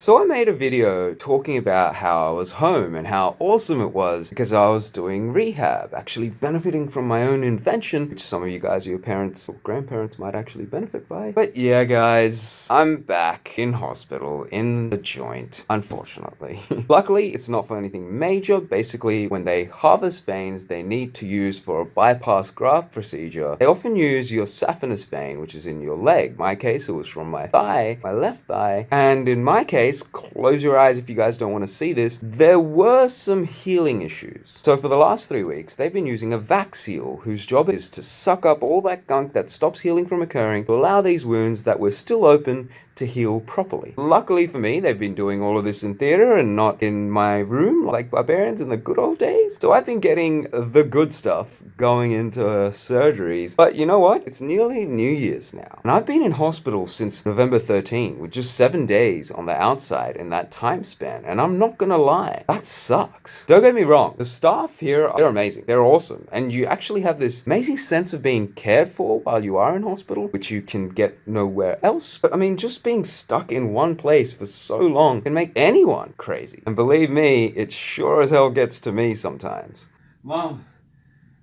So I made a video talking about how I was home and how awesome it was because I was doing rehab, actually benefiting from my own invention, which some of you guys, your parents or grandparents might actually benefit by. But yeah, guys, I'm back in hospital in the joint, unfortunately. Luckily, it's not for anything major. Basically, when they harvest veins they need to use for a bypass graft procedure, they often use your saphenous vein, which is in your leg. In my case, it was from my thigh, my left thigh, and in my case, close your eyes if you guys don't want to see this, there were some healing issues. So for the last 3 weeks, they've been using a vac-seal whose job is to suck up all that gunk that stops healing from occurring to allow these wounds that were still open to heal properly. Luckily for me, they've been doing all of this in theater and not in my room like barbarians in the good old days. So I've been getting the good stuff going into surgeries. But you know what? It's nearly New Year's now. And I've been in hospital since November 13 with just 7 days on the outside in that time span. And I'm not gonna lie, that sucks. Don't get me wrong, the staff here, they're amazing. They're awesome. And you actually have this amazing sense of being cared for while you are in hospital, which you can get nowhere else. But I mean, just being stuck in one place for so long can make anyone crazy. And believe me, it sure as hell gets to me sometimes. Mom,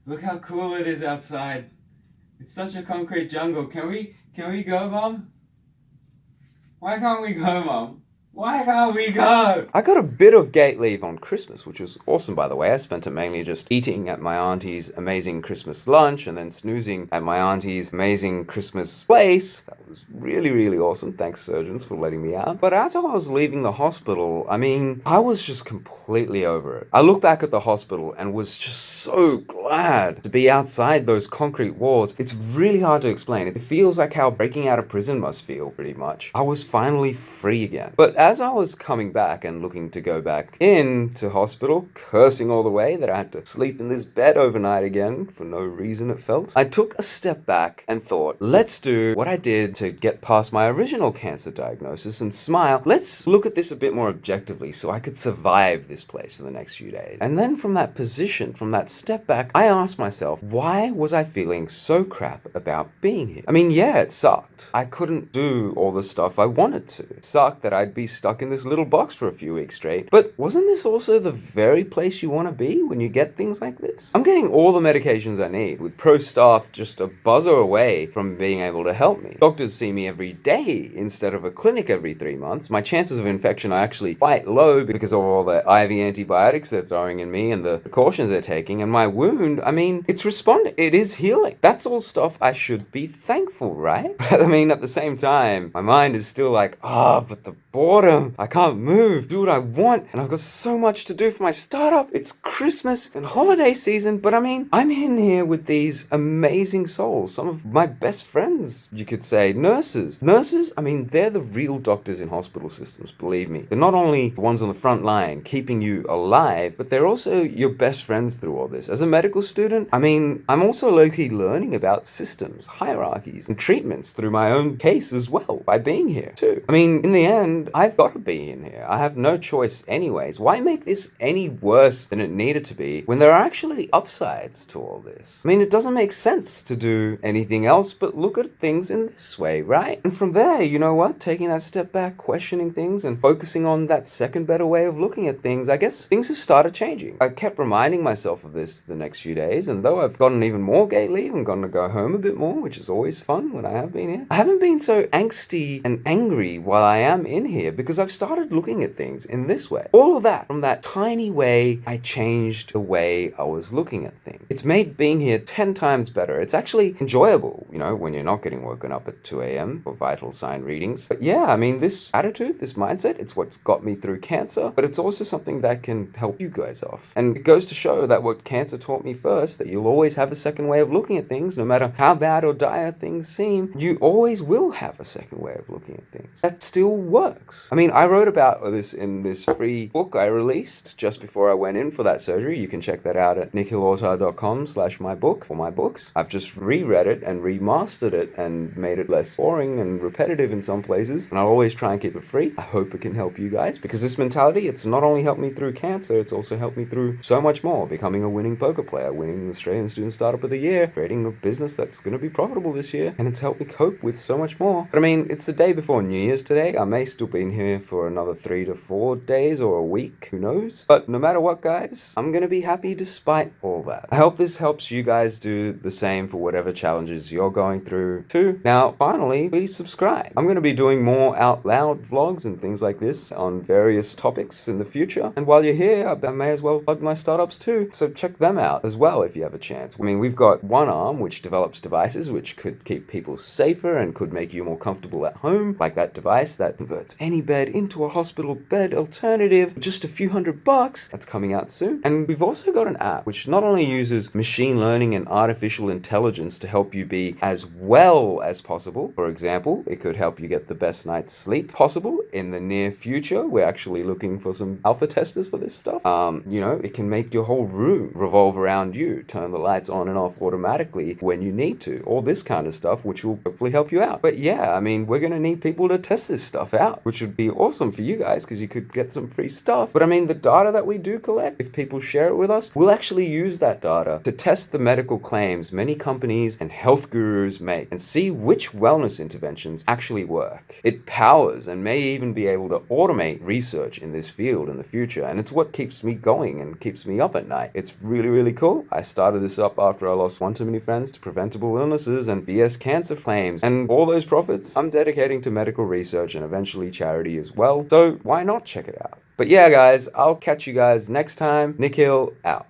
look how cool it is outside. It's such a concrete jungle. Can we go, Mom? Why can't we go, Mom? Why can't we go? I got a bit of gate leave on Christmas, which was awesome, by the way. I spent it mainly just eating at my auntie's amazing Christmas lunch and then snoozing at my auntie's amazing Christmas place. That was really, really awesome. Thanks, surgeons, for letting me out. But as I was leaving the hospital, I mean, I was just completely over it. I look back at the hospital and was just so glad to be outside those concrete walls. It's really hard to explain. It feels like how breaking out of prison must feel, pretty much. I was finally free again. But as I was coming back and looking to go back into hospital, cursing all the way that I had to sleep in this bed overnight again for no reason it felt, I took a step back and thought, let's do what I did to get past my original cancer diagnosis and smile. Let's look at this a bit more objectively so I could survive this place for the next few days. And then from that position, from that step back, I asked myself, why was I feeling so crap about being here? I mean, yeah, it sucked. I couldn't do all the stuff I wanted to. It sucked that I'd be stuck in this little box for a few weeks straight. But wasn't this also the very place you want to be when you get things like this? I'm getting all the medications I need, with pro staff just a buzzer away from being able to help me. Doctors see me every day instead of a clinic every 3 months. My chances of infection are actually quite low because of all the IV antibiotics they're throwing in me and the precautions they're taking. And my wound, I mean, it's responding. It is healing. That's all stuff I should be thankful, right? But I mean, at the same time, my mind is still like, but the boredom. I can't move, do what I want, and I've got so much to do for my startup. It's Christmas and holiday season, but I mean, I'm in here with these amazing souls, some of my best friends, you could say. Nurses. Nurses, I mean, they're the real doctors in hospital systems, believe me. They're not only the ones on the front line keeping you alive, but they're also your best friends through all this. As a medical student, I mean, I'm also low-key learning about systems, hierarchies, and treatments through my own case as well, by being here too. I mean, in the end, I've got to be in here. I have no choice anyways. Why make this any worse than it needed to be when there are actually upsides to all this? I mean, it doesn't make sense to do anything else but look at things in this way, right? And from there, you know what? Taking that step back, questioning things, and focusing on that second better way of looking at things, I guess things have started changing. I kept reminding myself of this the next few days, and though I've gotten even more gate leave and gotten to go home a bit more, which is always fun when I have been here, I haven't been so angsty and angry while I am in here because I've started looking at things in this way. All of that, from that tiny way, I changed the way I was looking at things. It's made being here 10 times better. It's actually enjoyable, you know, when you're not getting woken up at 2 a.m. for vital sign readings. But yeah, I mean, this attitude, this mindset, it's what's got me through cancer, but it's also something that can help you guys off. And it goes to show that what cancer taught me first, that you'll always have a second way of looking at things, no matter how bad or dire things seem, you always will have a second way of looking at things. That still works. I mean, I wrote about this in this free book I released just before I went in for that surgery. You can check that out at nikhilautar.com/mybook for my books. I've just reread it and remastered it and made it less less boring and repetitive in some places, and I'll always try and keep it free. I hope it can help you guys, because this mentality, it's not only helped me through cancer, it's also helped me through so much more. Becoming a winning poker player, winning the Australian Student Startup of the Year, creating a business that's going to be profitable this year, and it's helped me cope with so much more. But I mean, it's the day before New Year's today. I may still be in here for another 3 to 4 days or a week, who knows? But no matter what, guys, I'm going to be happy despite all that. I hope this helps you guys do the same for whatever challenges you're going through too. Now, finally, please subscribe. I'm going to be doing more out loud vlogs and things like this on various topics in the future. And while you're here, I may as well plug my startups too. So check them out as well if you have a chance. I mean, we've got One Arm, which develops devices which could keep people safer and could make you more comfortable at home, like that device that converts any bed into a hospital bed alternative for just a few $100. That's coming out soon. And we've also got an app which not only uses machine learning and artificial intelligence to help you be as well as possible. For example, it could help you get the best night's sleep possible in the near future. We're actually looking for some alpha testers for this stuff. It can make your whole room revolve around you, turn the lights on and off automatically when you need to, all this kind of stuff, which will hopefully help you out. But yeah, I mean, we're going to need people to test this stuff out, which would be awesome for you guys because you could get some free stuff. But I mean, the data that we do collect, if people share it with us, we'll actually use that data to test the medical claims many companies and health gurus make and see which wellness interventions actually work. It powers and may even be able to automate research in this field in the future, and it's what keeps me going and keeps me up at night. It's really, really cool. I started this up after I lost one too many friends to preventable illnesses and BS cancer claims, and all those profits I'm dedicating to medical research and eventually charity as well. So why not check it out? But yeah, guys, I'll catch you guys next time. Nikhil out.